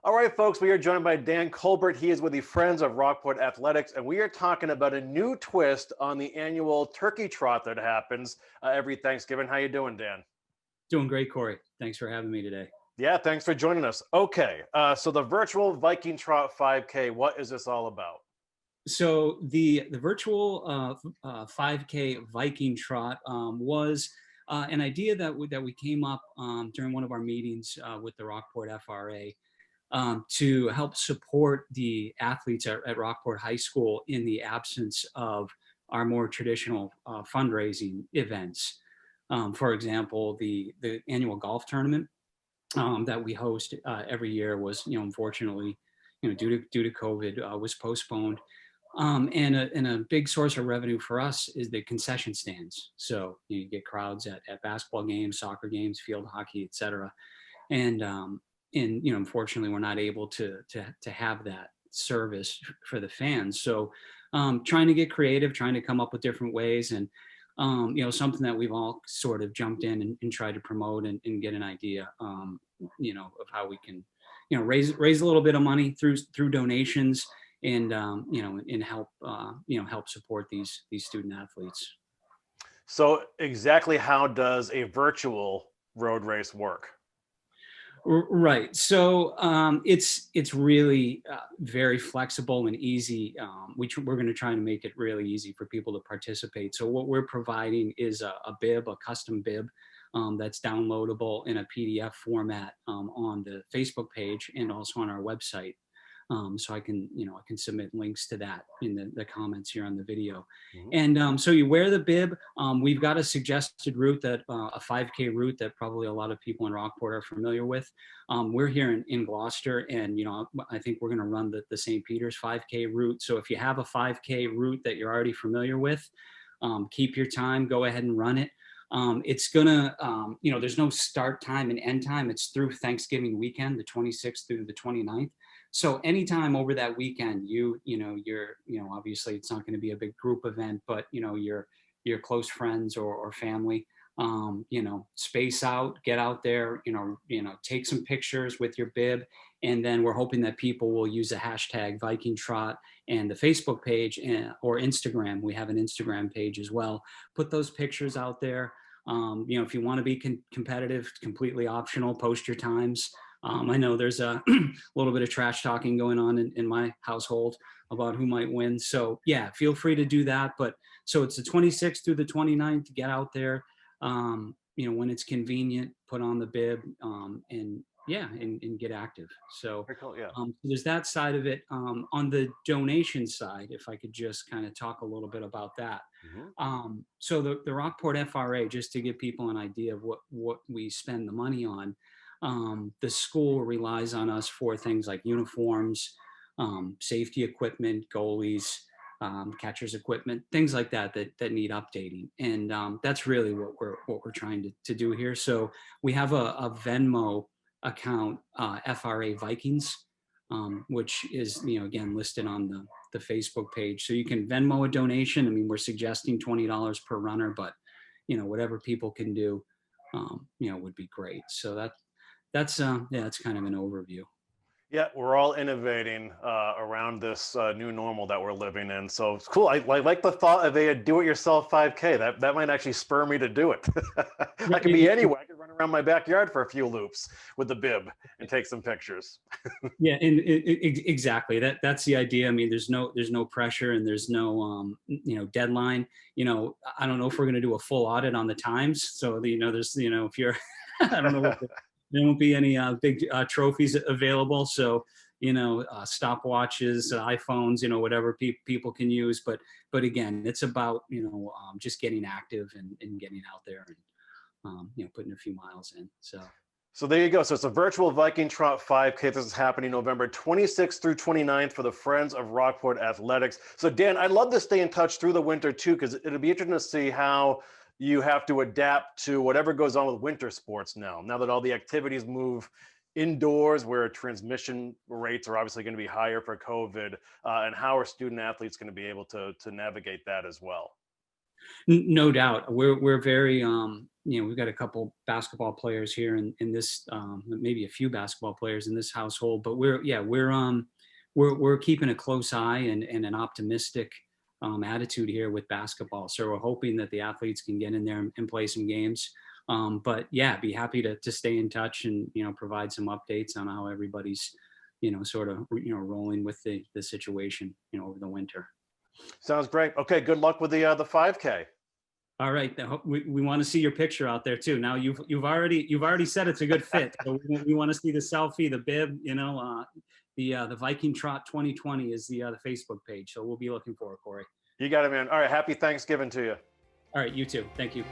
All right, folks, we are joined by Dan Colbert. He is with the Friends of Rockport Athletics, and we are talking about a new twist on the annual turkey trot that happens every Thanksgiving. How you doing, Dan? Doing great, Corey. Thanks for having me today. Yeah, thanks for joining us. Okay, so the virtual Viking Trot 5K, what is this all about? So the virtual 5K Viking Trot was an idea that we came up during one of our meetings with the Rockport FRA to help support the athletes at Rockport High School in the absence of our more traditional fundraising events. For example, the annual golf tournament that we host every year was, unfortunately, due to COVID, was postponed. And a big source of revenue for us is the concession stands. So you get crowds at basketball games, soccer games, field hockey, etc. And unfortunately, we're not able to have that service for the fans. So trying to get creative, trying to come up with different ways, and something that we've all sort of jumped in and tried to promote and get an idea, of how we can, raise a little bit of money through donations and and help support these student athletes. So, exactly how does a virtual road race work? Right. So it's really very flexible and easy. We're going to try and make it really easy for people to participate. So what we're providing is a bib, a custom bib that's downloadable in a PDF format on the Facebook page and also on our website. So I can submit links to that in the comments here on the video. Mhm. And so you wear the bib. We've got a suggested route that a 5K route that probably a lot of people in Rockport are familiar with. We're here in Gloucester, and I think we're going to run the St. Peter's 5K route. So if you have a 5K route that you're already familiar with, keep your time, go ahead and run it. It's gonna, there's no start time and end time. It's through Thanksgiving weekend, the 26th through the 29th. So anytime over that weekend, obviously it's not going to be a big group event, but your close friends or family, space out, get out there, take some pictures with your bib, and then we're hoping that people will use the hashtag Viking Trot and the Facebook page or Instagram. We have an Instagram page as well. Put those pictures out there. If you want to be competitive, completely optional. Post your times. I know there's a little bit of trash talking going on in my household about who might win. So yeah, feel free to do that. But so it's the 26th through the 29th. Get out there, when it's convenient, put on the bib, and yeah, and get active. So Very cool. Yeah. there's that side of it. On the donation side, if I could just kind of talk a little bit about that. Mhm. So the Rockport FRA, just to give people an idea of what we spend the money on, the school relies on us for things like uniforms, safety equipment, goalies, catchers equipment, things like that need updating, and that's really what we're trying to do here. So we have a Venmo account, FRA Vikings, which is again listed on the Facebook page. So you can Venmo a donation. I mean, we're suggesting $20 per runner, but whatever people can do, would be great. So that's kind of an overview. Yeah, we're all innovating around this new normal that we're living in. So it's cool. I like the thought of a do-it-yourself 5K. That might actually spur me to do it. I Right, could be anywhere. I could run around my backyard for a few loops with the bib and take some pictures. yeah, and exactly that's the idea. I mean, there's no pressure and there's no deadline. I don't know if we're going to do a full audit on the times. So there's if you're I don't know what there won't be any big trophies available. So stopwatches, iPhones, whatever people can use. But again, it's about just getting active and getting out there and putting a few miles in. So. So there you go. So it's a virtual Viking Trot 5K. This is happening November 26th through 29th for the Friends of Rockport Athletics. So Dan, I'd love to stay in touch through the winter too, because it'll be interesting to see how you have to adapt to whatever goes on with winter sports now that all the activities move indoors where transmission rates are obviously going to be higher for COVID, and how are student athletes going to be able to navigate that as well? No doubt, we're very we've got a couple basketball players here in this, maybe a few basketball players in this household, but we're keeping a close eye and an optimistic attitude here with basketball. So we're hoping that the athletes can get in there and play some games. But yeah, be happy to stay in touch and, provide some updates on how everybody's, sort of, rolling with the situation, over the winter. Sounds great. Okay, good luck with the 5K. All right, we want to see your picture out there too. Now you've already said it's a good fit. So we want to see the selfie, the bib. The Viking Trot 2020 is the Facebook page. So we'll be looking for it, Corey. You got it, man. All right, happy Thanksgiving to you. All right, you too. Thank you.